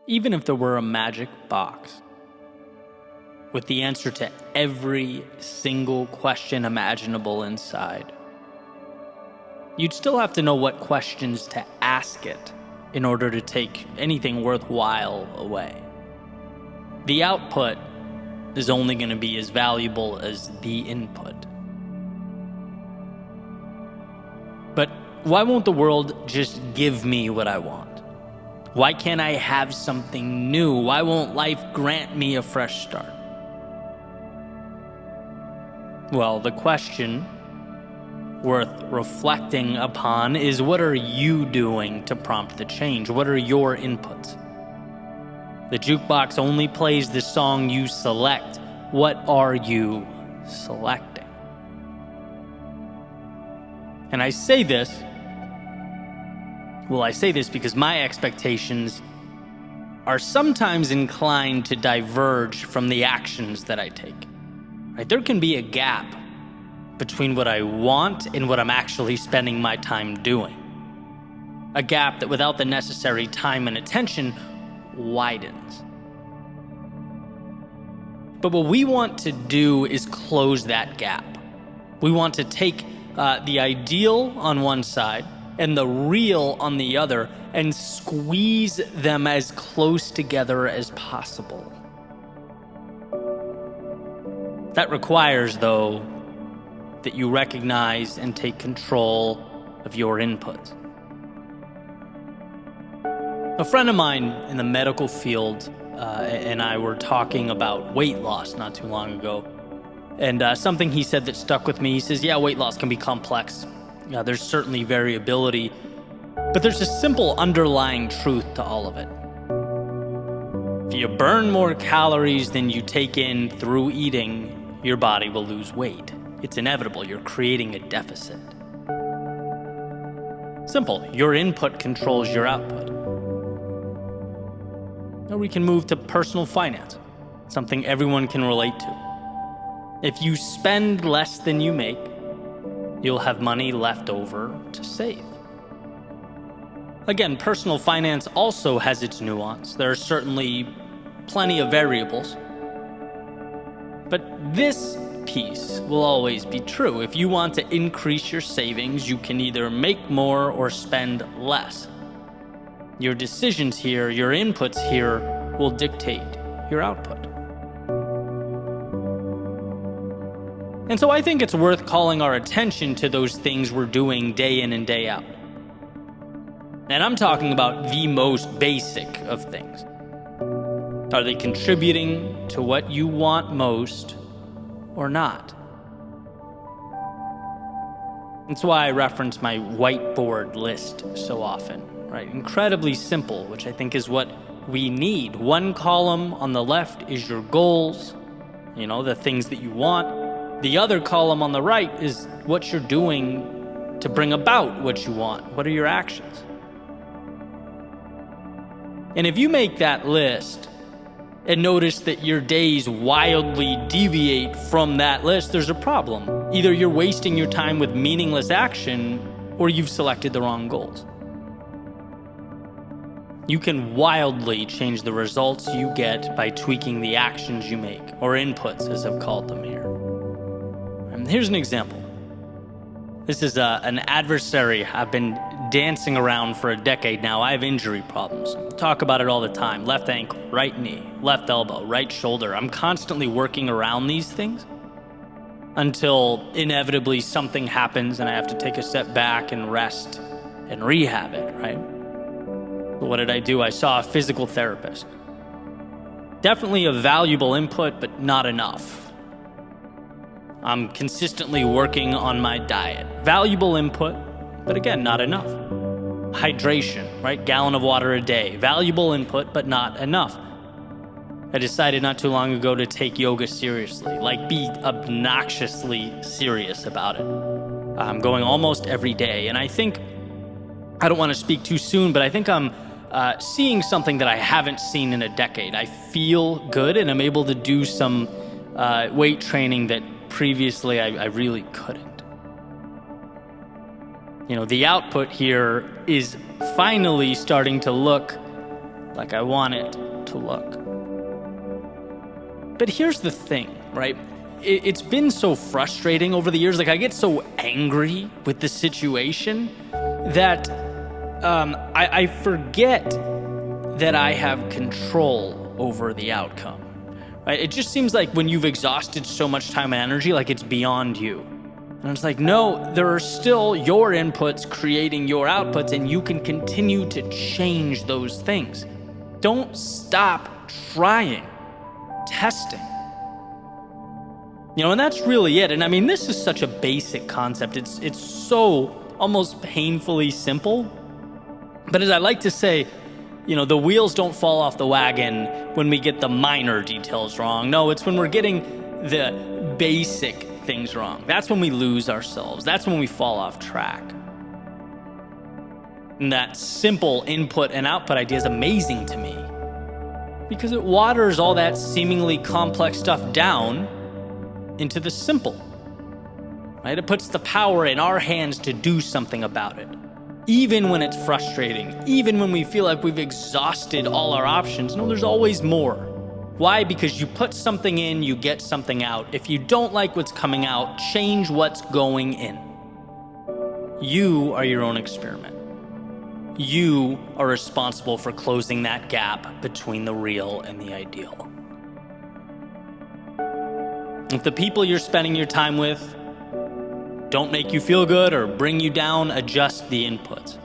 Even if there were a magic box with the answer to every single question imaginable inside, you'd still have to know what questions to ask it in order to take anything worthwhile away. The output is only going to be as valuable as the input. But why won't the world just give me what I want? Why can't I have something new? Why won't life grant me a fresh start? Well, the question worth reflecting upon is, what are you doing to prompt the change? What are your inputs? The jukebox only plays the song you select. What are you selecting? And I say this because my expectations are sometimes inclined to diverge from the actions that I take. Right? There can be a gap between what I want and what I'm actually spending my time doing. A gap that without the necessary time and attention widens. But what we want to do is close that gap. We want to take the ideal on one side and the real on the other and squeeze them as close together as possible. That requires, though, that you recognize and take control of your inputs. A friend of mine in the medical field and I were talking about weight loss not too long ago. And something he said that stuck with me, he says, yeah, weight loss can be complex. There's certainly variability, but there's a simple underlying truth to all of it. If you burn more calories than you take in through eating, your body will lose weight. It's inevitable. You're creating a deficit. Simple. Your input controls your output. Now we can move to personal finance, something everyone can relate to. If you spend less than you make, you'll have money left over to save. Again, personal finance also has its nuance. There are certainly plenty of variables. But this piece will always be true. If you want to increase your savings, you can either make more or spend less. Your decisions here, your inputs here, will dictate your output. And so I think it's worth calling our attention to those things we're doing day in and day out. And I'm talking about the most basic of things. Are they contributing to what you want most or not? That's why I reference my whiteboard list so often, right? Incredibly simple, which I think is what we need. One column on the left is your goals, the things that you want. The other column on the right is what you're doing to bring about what you want. What are your actions? And if you make that list and notice that your days wildly deviate from that list, there's a problem. Either you're wasting your time with meaningless action, or you've selected the wrong goals. You can wildly change the results you get by tweaking the actions you make, or inputs, as I've called them here. And here's an example. This is an adversary I've been dancing around for a decade now. I have injury problems. Talk about it all the time. Left ankle, right knee, left elbow, right shoulder. I'm constantly working around these things until inevitably something happens and I have to take a step back and rest and rehab it, right? But what did I do? I saw a physical therapist. Definitely a valuable input, but not enough. I'm consistently working on my diet. Valuable input, but again, not enough. Hydration, right? Gallon of water a day. Valuable input, but not enough. I decided not too long ago to take yoga seriously, be obnoxiously serious about it. I'm going almost every day, and I think, I don't want to speak too soon, but I think I'm seeing something that I haven't seen in a decade. I feel good, and I'm able to do some weight training that previously I really couldn't. The output here is finally starting to look like I want it to look. But here's the thing, right? It's been so frustrating over the years. Like, I get so angry with the situation that I forget that I have control over the outcome. Right? It just seems like when you've exhausted so much time and energy, like it's beyond you. And it's like, no, there are still your inputs creating your outputs, and you can continue to change those things. Don't stop trying, testing. And that's really it. And I mean, this is such a basic concept. It's so almost painfully simple. But as I like to say, the wheels don't fall off the wagon when we get the minor details wrong. No, it's when we're getting the basic things wrong. That's when we lose ourselves. That's when we fall off track. And that simple input and output idea is amazing to me because it waters all that seemingly complex stuff down into the simple. Right? It puts the power in our hands to do something about it. Even when it's frustrating, even when we feel like we've exhausted all our options, no, there's always more. Why? Because you put something in, you get something out. If you don't like what's coming out, change what's going in. You are your own experiment. You are responsible for closing that gap between the real and the ideal. If the people you're spending your time with don't make you feel good or bring you down, adjust the inputs.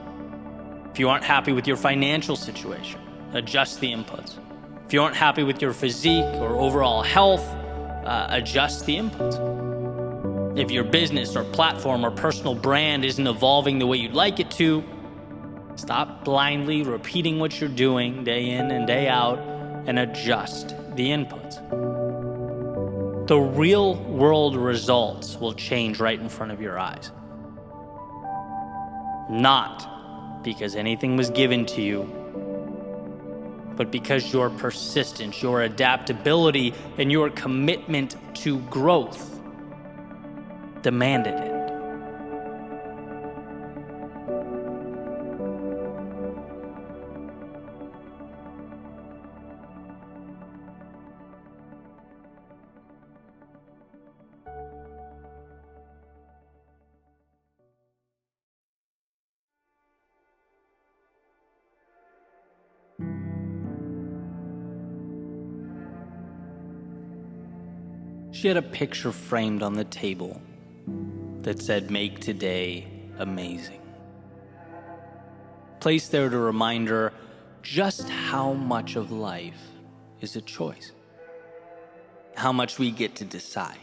If you aren't happy with your financial situation, adjust the inputs. If you aren't happy with your physique or overall health, adjust the inputs. If your business or platform or personal brand isn't evolving the way you'd like it to, stop blindly repeating what you're doing day in and day out and adjust the inputs. The real world results will change right in front of your eyes. Not because anything was given to you, but because your persistence, your adaptability, and your commitment to growth demanded it. She had a picture framed on the table that said, "Make today amazing." Placed there to remind her just how much of life is a choice. How much we get to decide.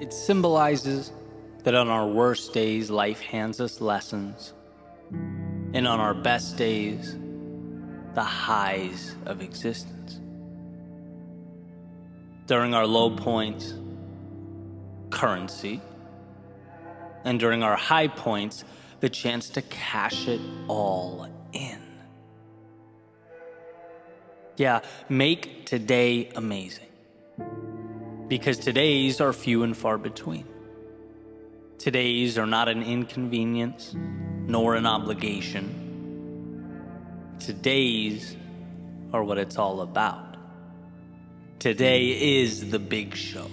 It symbolizes that on our worst days, life hands us lessons. And on our best days, the highs of existence. During our low points, currency. And during our high points, the chance to cash it all in. Yeah, make today amazing. Because today's are few and far between. Today's are not an inconvenience, nor an obligation. Today's are what it's all about. Today is the big show.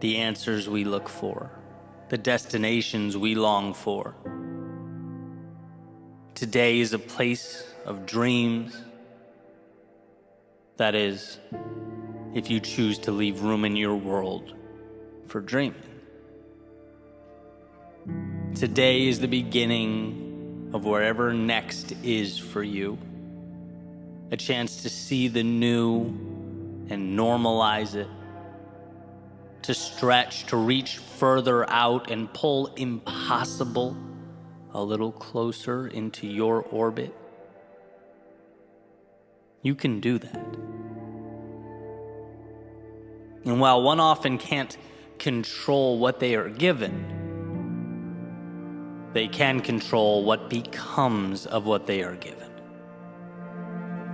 The answers we look for. The destinations we long for. Today is a place of dreams. That is, if you choose to leave room in your world for dreaming. Today is the beginning of wherever next is for you. A chance to see the new and normalize it. To stretch, to reach further out and pull impossible a little closer into your orbit. You can do that. And while one often can't control what they are given, they can control what becomes of what they are given.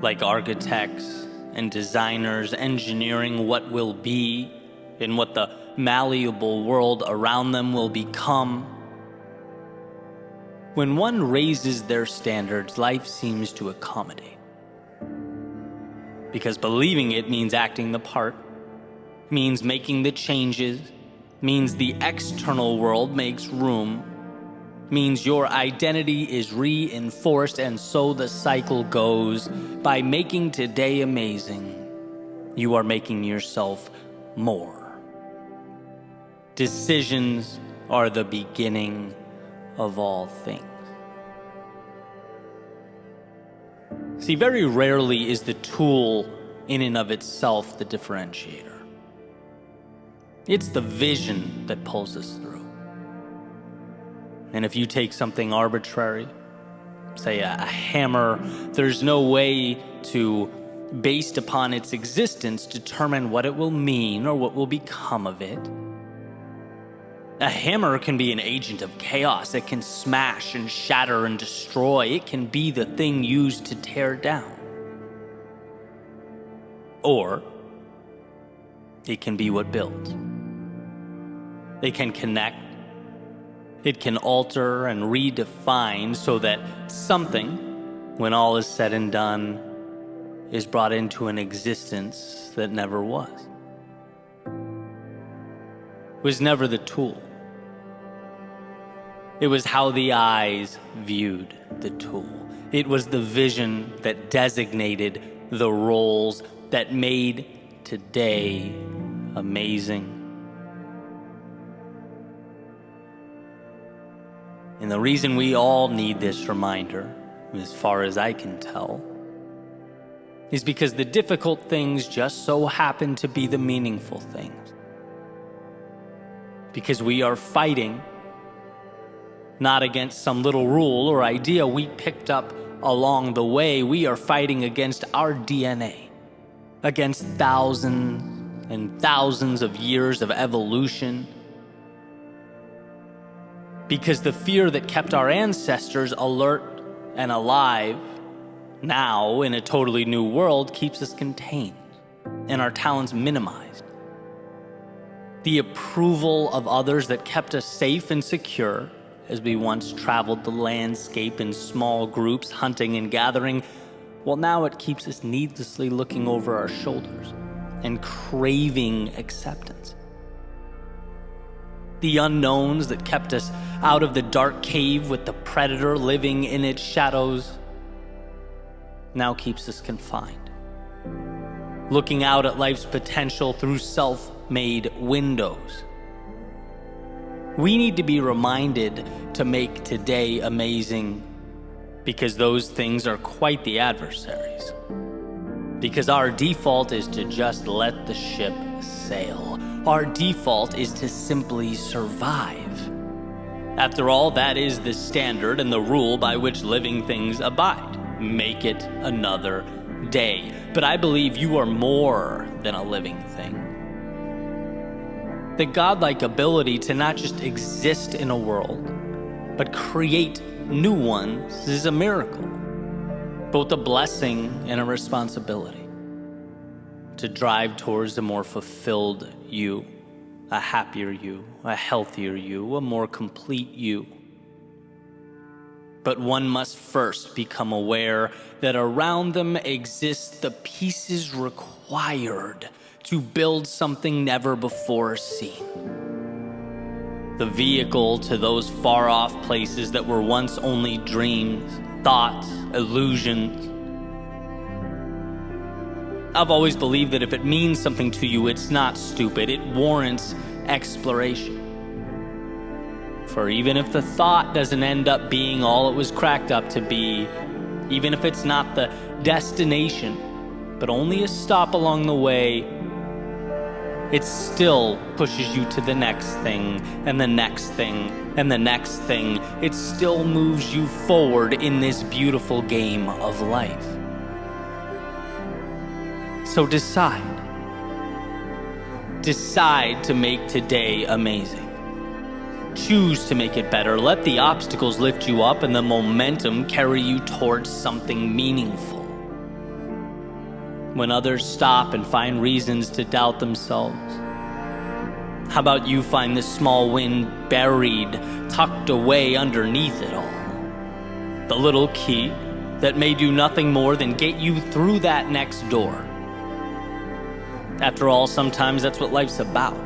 Like architects and designers engineering what will be and what the malleable world around them will become. When one raises their standards, life seems to accommodate. Because believing it means acting the part, means making the changes, means the external world makes room, means your identity is reinforced, and so the cycle goes. By making today amazing, you are making yourself more. Decisions are the beginning of all things. See, very rarely is the tool in and of itself the differentiator. It's the vision that pulls us through. And if you take something arbitrary, say a hammer, there's no way to, based upon its existence, determine what it will mean or what will become of it. A hammer can be an agent of chaos. It can smash and shatter and destroy. It can be the thing used to tear down. Or it can be what builds. It can connect. It can alter and redefine so that something, when all is said and done, is brought into an existence that never was. It was never the tool. It was how the eyes viewed the tool. It was the vision that designated the roles that made today amazing. And the reason we all need this reminder, as far as I can tell, is because the difficult things just so happen to be the meaningful things. Because we are fighting not against some little rule or idea we picked up along the way. We are fighting against our DNA, against thousands and thousands of years of evolution. Because the fear that kept our ancestors alert and alive now in a totally new world keeps us contained and our talents minimized. The approval of others that kept us safe and secure as we once traveled the landscape in small groups, hunting and gathering, well, now it keeps us needlessly looking over our shoulders and craving acceptance. The unknowns that kept us out of the dark cave with the predator living in its shadows now keeps us confined, looking out at life's potential through self-made windows. We need to be reminded to make today amazing, because those things are quite the adversaries. Because our default is to just let the ship sail. Our default is to simply survive. After all, that is the standard and the rule by which living things abide. Make it another day. But I believe you are more than a living thing. The godlike ability to not just exist in a world, but create new ones is a miracle, both a blessing and a responsibility. To drive towards a more fulfilled you, a happier you, a healthier you, a more complete you. But one must first become aware that around them exist the pieces required to build something never before seen. The vehicle to those far-off places that were once only dreams, thoughts, illusions. I've always believed that if it means something to you, it's not stupid. It warrants exploration. For even if the thought doesn't end up being all it was cracked up to be, even if it's not the destination, but only a stop along the way, it still pushes you to the next thing, and the next thing, and the next thing. It still moves you forward in this beautiful game of life. So decide. Decide to make today amazing. Choose to make it better. Let the obstacles lift you up and the momentum carry you towards something meaningful. When others stop and find reasons to doubt themselves, how about you find the small win buried, tucked away underneath it all? the little key that may do nothing more than get you through that next door. After all, sometimes that's what life's about.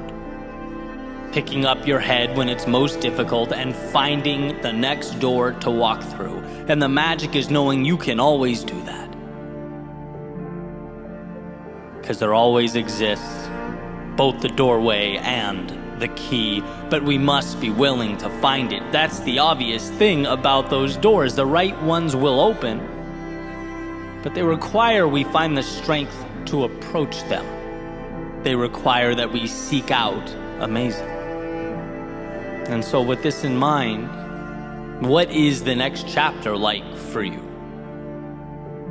Picking up your head when it's most difficult and finding the next door to walk through. And the magic is knowing you can always do that. Because there always exists both the doorway and the key, but we must be willing to find it. That's the obvious thing about those doors. The right ones will open, but they require we find the strength to approach them. They require that we seek out amazing. And so with this in mind, what is the next chapter like for you?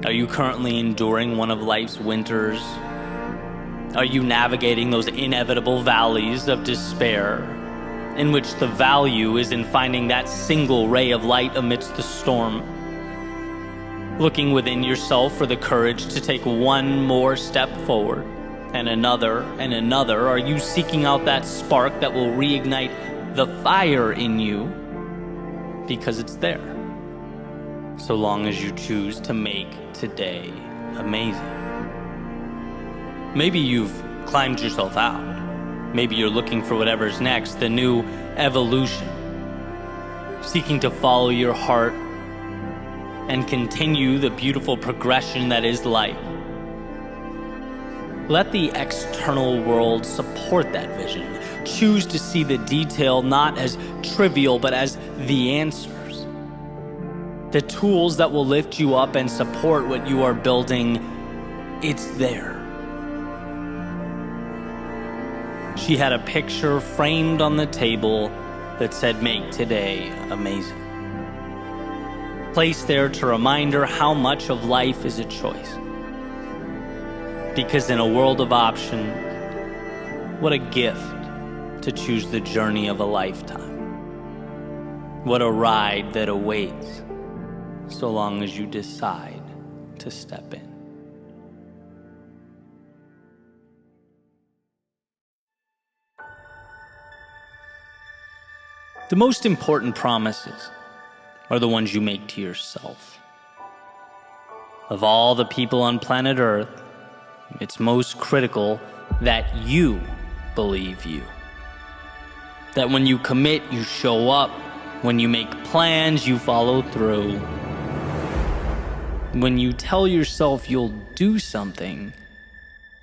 Are you currently enduring one of life's winters? Are you navigating those inevitable valleys of despair, in which the value is in finding that single ray of light amidst the storm? Looking within yourself for the courage to take one more step forward, and another, are you seeking out that spark that will reignite the fire in you? Because it's there, so long as you choose to make today amazing. Maybe you've climbed yourself out. Maybe you're looking for whatever's next, the new evolution, seeking to follow your heart and continue the beautiful progression that is life. Let the external world support that vision. Choose to see the detail not as trivial, but as the answers. The tools that will lift you up and support what you are building, it's there. She had a picture framed on the table that said, "Make today amazing." Placed there to remind her how much of life is a choice. Because in a world of options, what a gift to choose the journey of a lifetime. What a ride that awaits, so long as you decide to step in. The most important promises are the ones you make to yourself. Of all the people on planet Earth, it's most critical that you believe you. That when you commit, you show up. When you make plans, you follow through. When you tell yourself you'll do something,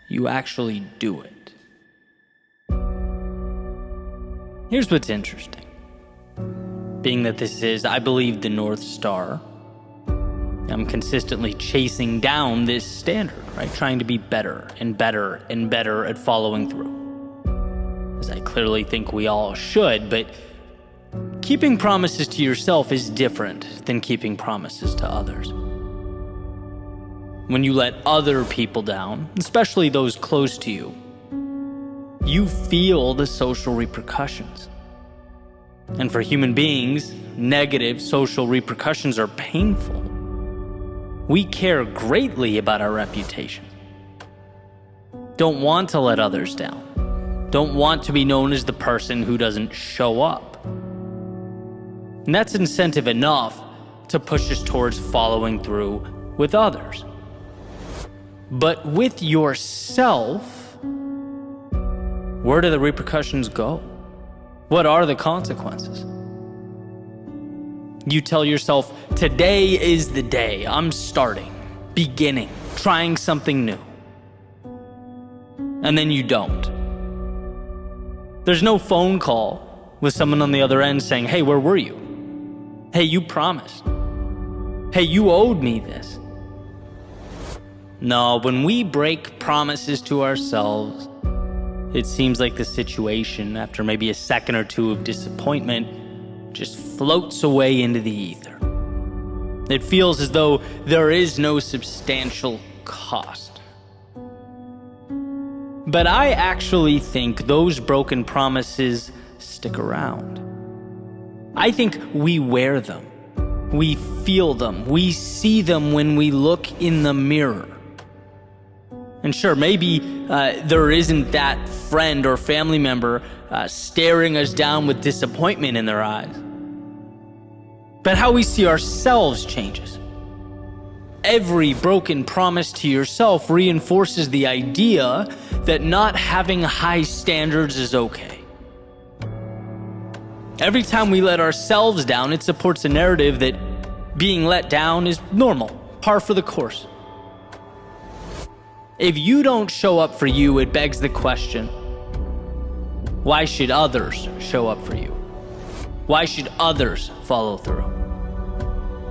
you actually do it. Here's what's interesting. Being that this is, I believe, the North Star, I'm consistently chasing down this standard, right? Trying to be better and better and better at following through. As I clearly think we all should, but keeping promises to yourself is different than keeping promises to others. When you let other people down, especially those close to you, you feel the social repercussions. And for human beings, negative social repercussions are painful. We care greatly about our reputation. Don't want to let others down. Don't want to be known as the person who doesn't show up. And that's incentive enough to push us towards following through with others. But with yourself, where do the repercussions go? What are the consequences? You tell yourself, today is the day. I'm starting, beginning, trying something new. And then you don't. There's no phone call with someone on the other end saying, "Hey, where were you? Hey, you promised. Hey, you owed me this." No, when we break promises to ourselves, it seems like the situation, after maybe a second or two of disappointment, just floats away into the ether. It feels as though there is no substantial cost. But I actually think those broken promises stick around. I think we wear them. We feel them. We see them when we look in the mirror. And sure, maybe there isn't that friend or family member staring us down with disappointment in their eyes. but how we see ourselves changes. Every broken promise to yourself reinforces the idea that not having high standards is okay. Every time we let ourselves down, it supports a narrative that being let down is normal, par for the course. If you don't show up for you, it begs the question, why should others show up for you? Why should others follow through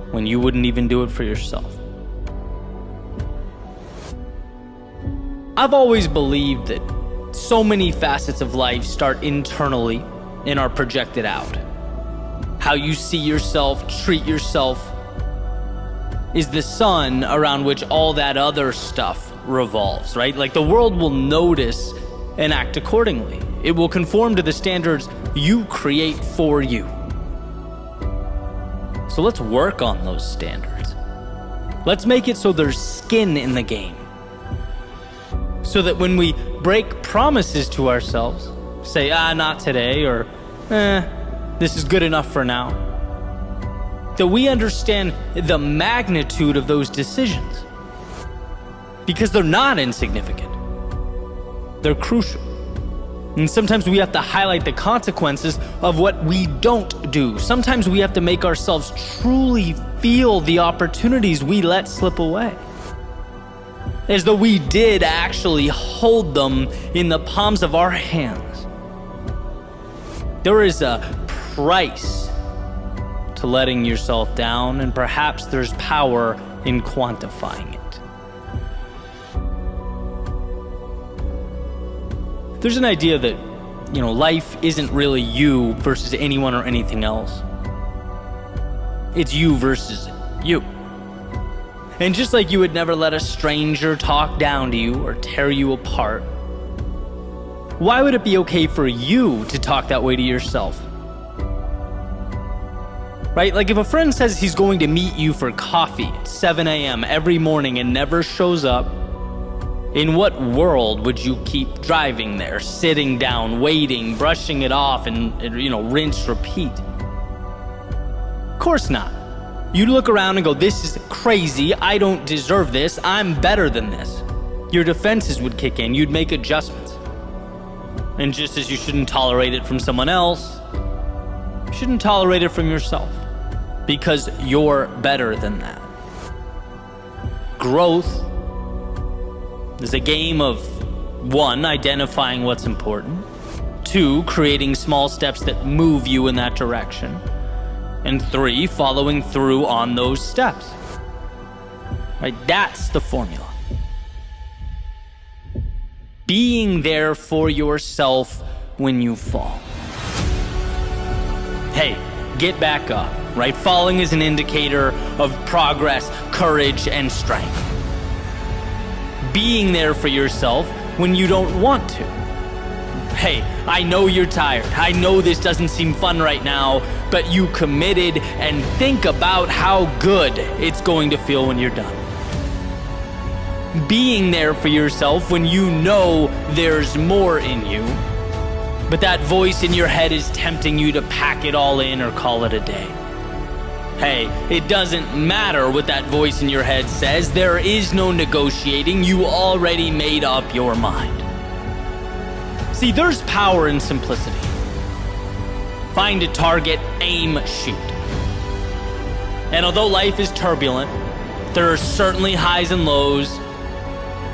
when you wouldn't even do it for yourself? I've always believed that so many facets of life start internally and are projected out. How you see yourself, treat yourself, is the sun around which all that other stuff revolves, right? Like the world will notice and act accordingly. It will conform to the standards you create for you. So let's work on those standards. Let's make it so there's skin in the game. So that when we break promises to ourselves, say, not today, or this is good enough for now, that we understand the magnitude of those decisions. Because they're not insignificant. They're crucial. And sometimes we have to highlight the consequences of what we don't do. Sometimes we have to make ourselves truly feel the opportunities we let slip away, as though we did actually hold them in the palms of our hands. There is a price to letting yourself down, and perhaps there's power in quantifying it. There's an idea that, life isn't really you versus anyone or anything else. It's you versus you. And just like you would never let a stranger talk down to you or tear you apart, why would it be okay for you to talk that way to yourself? Right? Like if a friend says he's going to meet you for coffee at 7 a.m. every morning and never shows up, in what world would you keep driving there, sitting down, waiting, brushing it off, and rinse, repeat? Of course not. You'd look around and go, this is crazy, I don't deserve this, I'm better than this. Your defenses would kick in, you'd make adjustments. And just as you shouldn't tolerate it from someone else, you shouldn't tolerate it from yourself, because you're better than that. Growth is a game of 1, identifying what's important, 2, creating small steps that move you in that direction, and 3, following through on those steps. Right? That's the formula. Being there for yourself when you fall. Hey, get back up, right? Falling is an indicator of progress, courage, and strength. Being there for yourself when you don't want to. Hey, I know you're tired. I know this doesn't seem fun right now, but you committed, and think about how good it's going to feel when you're done. Being there for yourself when you know there's more in you, but that voice in your head is tempting you to pack it all in or call it a day. Hey, it doesn't matter what that voice in your head says. There is no negotiating. You already made up your mind. See, there's power in simplicity. Find a target, aim, shoot. And although life is turbulent, there are certainly highs and lows.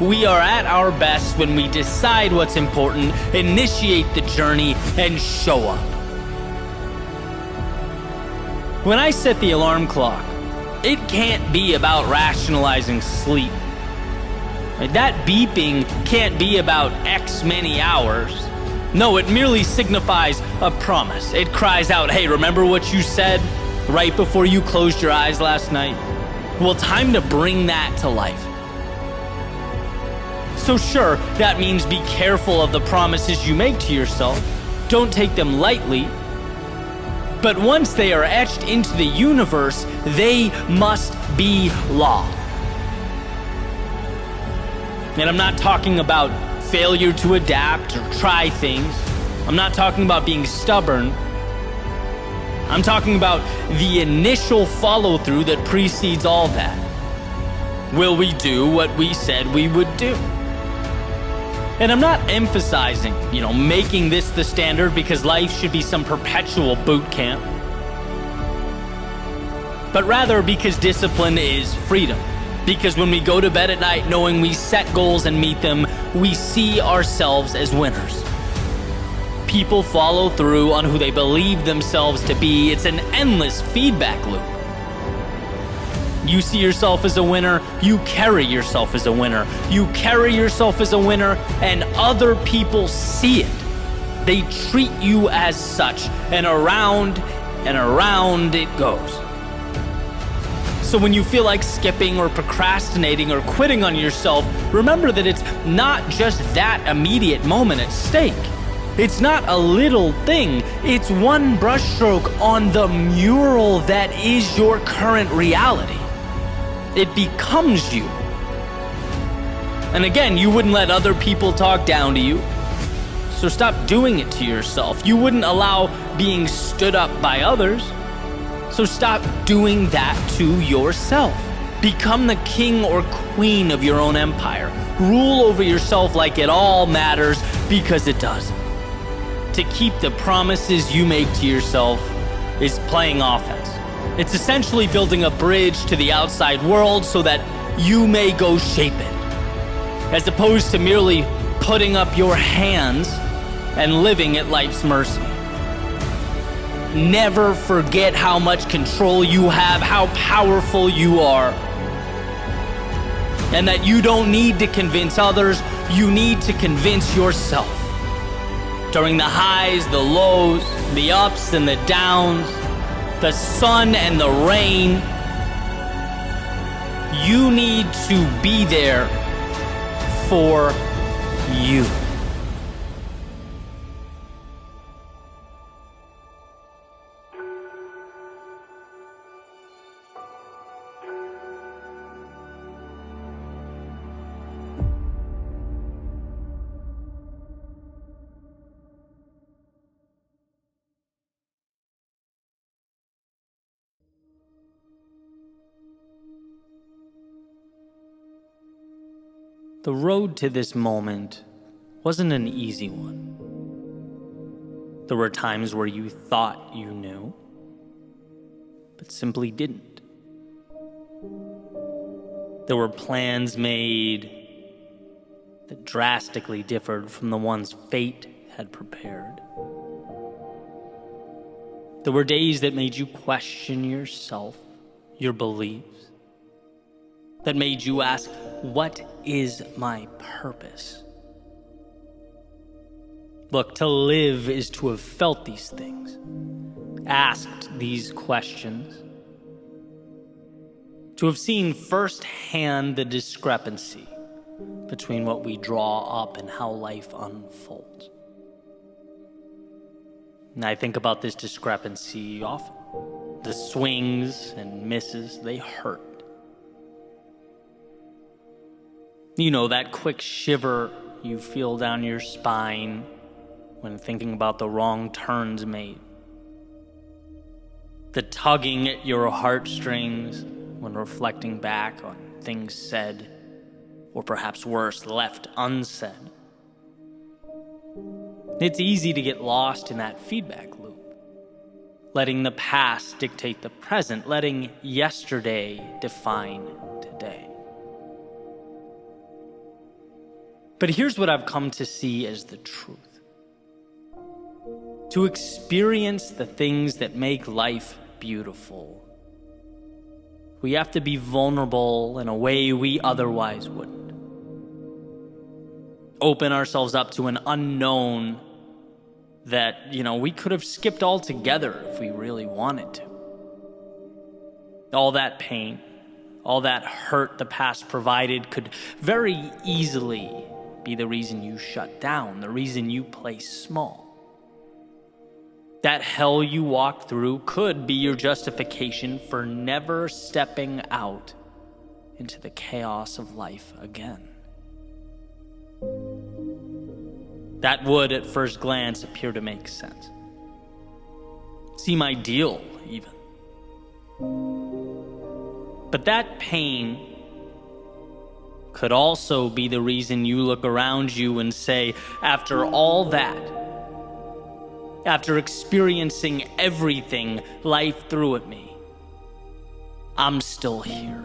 We are at our best when we decide what's important, initiate the journey, and show up. When I set the alarm clock, it can't be about rationalizing sleep. That beeping can't be about X many hours. No, it merely signifies a promise. It cries out, hey, remember what you said right before you closed your eyes last night? Well, time to bring that to life. So sure, that means be careful of the promises you make to yourself. Don't take them lightly. But once they are etched into the universe, they must be law. And I'm not talking about failure to adapt or try things. I'm not talking about being stubborn. I'm talking about the initial follow-through that precedes all that. Will we do what we said we would do? And I'm not emphasizing, making this the standard because life should be some perpetual boot camp. But rather because discipline is freedom. Because when we go to bed at night knowing we set goals and meet them, we see ourselves as winners. People follow through on who they believe themselves to be. It's an endless feedback loop. You see yourself as a winner, you carry yourself as a winner. You carry yourself as a winner, and other people see it. They treat you as such, and around it goes. So when you feel like skipping or procrastinating or quitting on yourself, remember that it's not just that immediate moment at stake. It's not a little thing. It's one brushstroke on the mural that is your current reality. It becomes you. And again, you wouldn't let other people talk down to you. So stop doing it to yourself. You wouldn't allow being stood up by others. So stop doing that to yourself. Become the king or queen of your own empire. Rule over yourself like it all matters, because it does. To keep the promises you make to yourself is playing offense. It's essentially building a bridge to the outside world so that you may go shape it, as opposed to merely putting up your hands and living at life's mercy. Never forget how much control you have, how powerful you are, and that you don't need to convince others, you need to convince yourself. During the highs, the lows, the ups and the downs, the sun and the rain, you need to be there for you. The road to this moment wasn't an easy one. There were times where you thought you knew, but simply didn't. There were plans made that drastically differed from the ones fate had prepared. There were days that made you question yourself, your beliefs, that made you ask, what is my purpose? Look, to live is to have felt these things, asked these questions, to have seen firsthand the discrepancy between what we draw up and how life unfolds. And I think about this discrepancy often. The swings and misses, they hurt. You know, that quick shiver you feel down your spine when thinking about the wrong turns made. The tugging at your heartstrings when reflecting back on things said, or perhaps worse, left unsaid. It's easy to get lost in that feedback loop, letting the past dictate the present, letting yesterday define today. But here's what I've come to see as the truth. To experience the things that make life beautiful, we have to be vulnerable in a way we otherwise wouldn't. Open ourselves up to an unknown that, we could have skipped altogether if we really wanted to. All that pain, all that hurt the past provided could very easily be the reason you shut down, the reason you play small. That hell you walked through could be your justification for never stepping out into the chaos of life again. That would, at first glance, appear to make sense. seem ideal, even. But that pain could also be the reason you look around you and say, after all that, after experiencing everything life threw at me, I'm still here.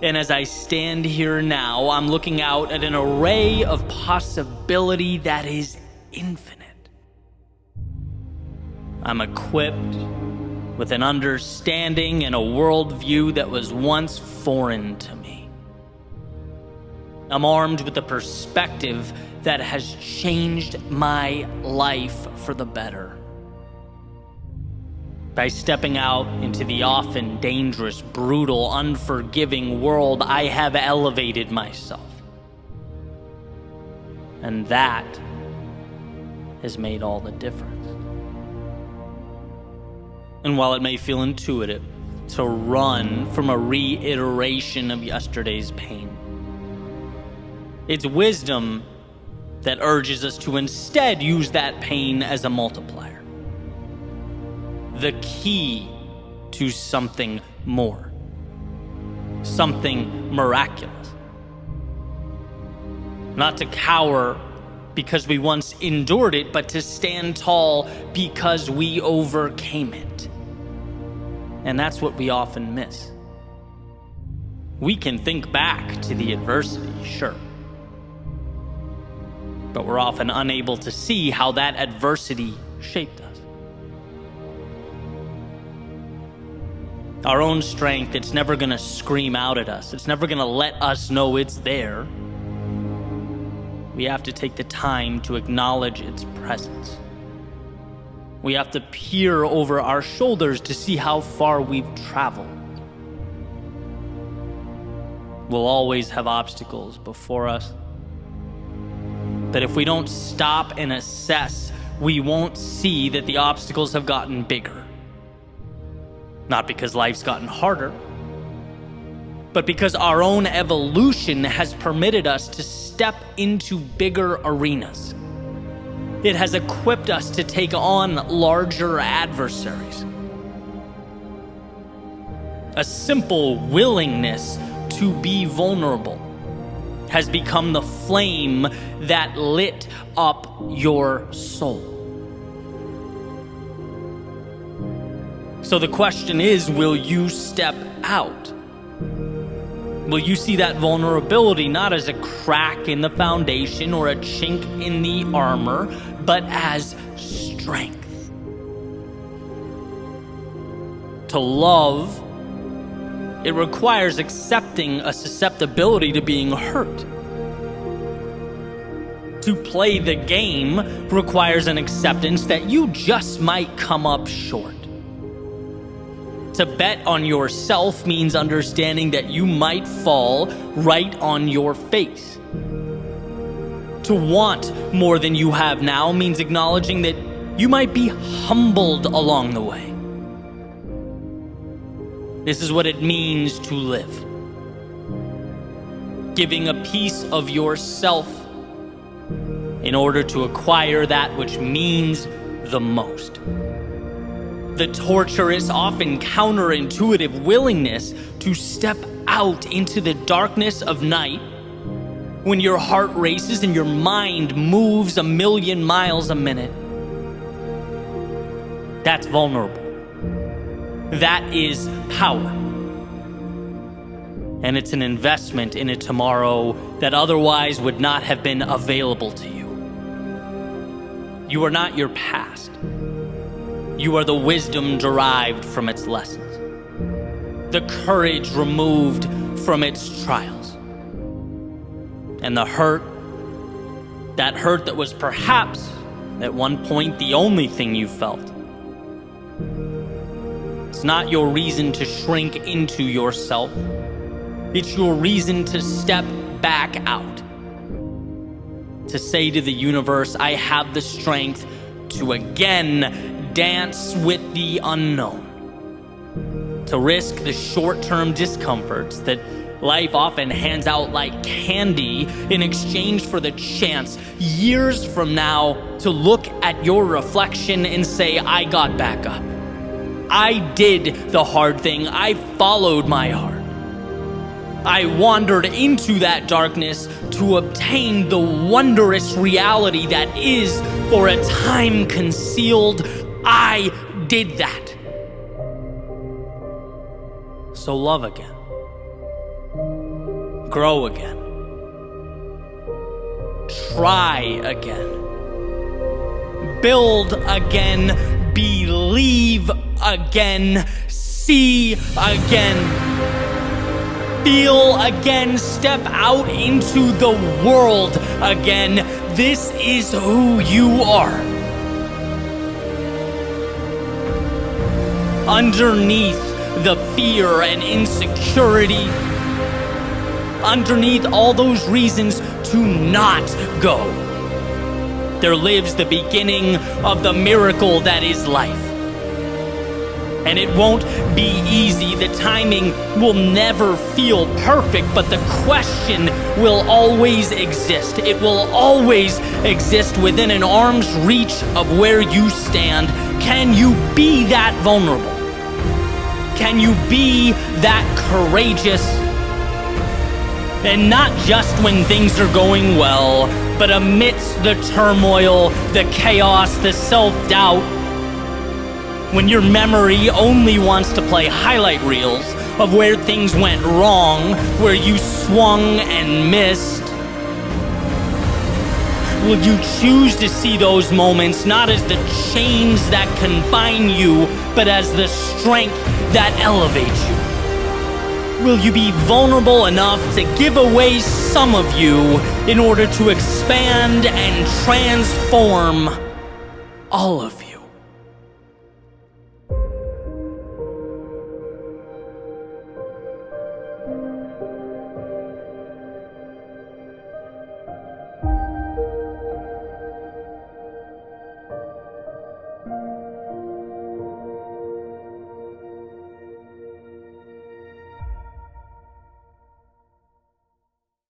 And as I stand here now, I'm looking out at an array of possibility that is infinite. I'm equipped with an understanding and a worldview that was once foreign to me. I'm armed with a perspective that has changed my life for the better. By stepping out into the often dangerous, brutal, unforgiving world, I have elevated myself. And that has made all the difference. And while it may feel intuitive to run from a reiteration of yesterday's pain, it's wisdom that urges us to instead use that pain as a multiplier. The key to something more, something miraculous. Not to cower because we once endured it, but to stand tall because we overcame it. And that's what we often miss. We can think back to the adversity, sure, but we're often unable to see how that adversity shaped us. Our own strength, it's never going to scream out at us. It's never going to let us know it's there. We have to take the time to acknowledge its presence. We have to peer over our shoulders to see how far we've traveled. We'll always have obstacles before us. But if we don't stop and assess, we won't see that the obstacles have gotten bigger. Not because life's gotten harder, but because our own evolution has permitted us to step into bigger arenas. It has equipped us to take on larger adversaries. A simple willingness to be vulnerable has become the flame that lit up your soul. So the question is, will you step out? Will you see that vulnerability not as a crack in the foundation or a chink in the armor, but as strength? To love, it requires accepting a susceptibility to being hurt. To play the game requires an acceptance that you just might come up short. To bet on yourself means understanding that you might fall right on your face. To want more than you have now means acknowledging that you might be humbled along the way. This is what it means to live. Giving a piece of yourself in order to acquire that which means the most. The torturous, often counterintuitive willingness to step out into the darkness of night when your heart races and your mind moves 1,000,000 miles a minute. That's vulnerable. That is power. And it's an investment in a tomorrow that otherwise would not have been available to you. You are not your past. You are the wisdom derived from its lessons, the courage removed from its trials, and the hurt that was perhaps at one point the only thing you felt. It's not your reason to shrink into yourself. It's your reason to step back out, to say to the universe, I have the strength to again dance with the unknown, to risk the short-term discomforts that Life often hands out like candy in exchange for the chance, years from now, to look at your reflection and say, I got back up. I did the hard thing. I followed my heart. I wandered into that darkness to obtain the wondrous reality that is, for a time, concealed. I did that. So love again. Grow again. Try again. Build again. Believe again. See again. Feel again. Step out into the world again. This is who you are. Underneath the fear and insecurity, underneath all those reasons to not go, there lives the beginning of the miracle that is life. And it won't be easy. The timing will never feel perfect, but the question will always exist. It will always exist within an arm's reach of where you stand. Can you be that vulnerable? Can you be that courageous? And not just when things are going well, but amidst the turmoil, the chaos, the self-doubt, when your memory only wants to play highlight reels of where things went wrong, where you swung and missed. Will you choose to see those moments not as the chains that confine you, but as the strength that elevates you? Will you be vulnerable enough to give away some of you in order to expand and transform all of you?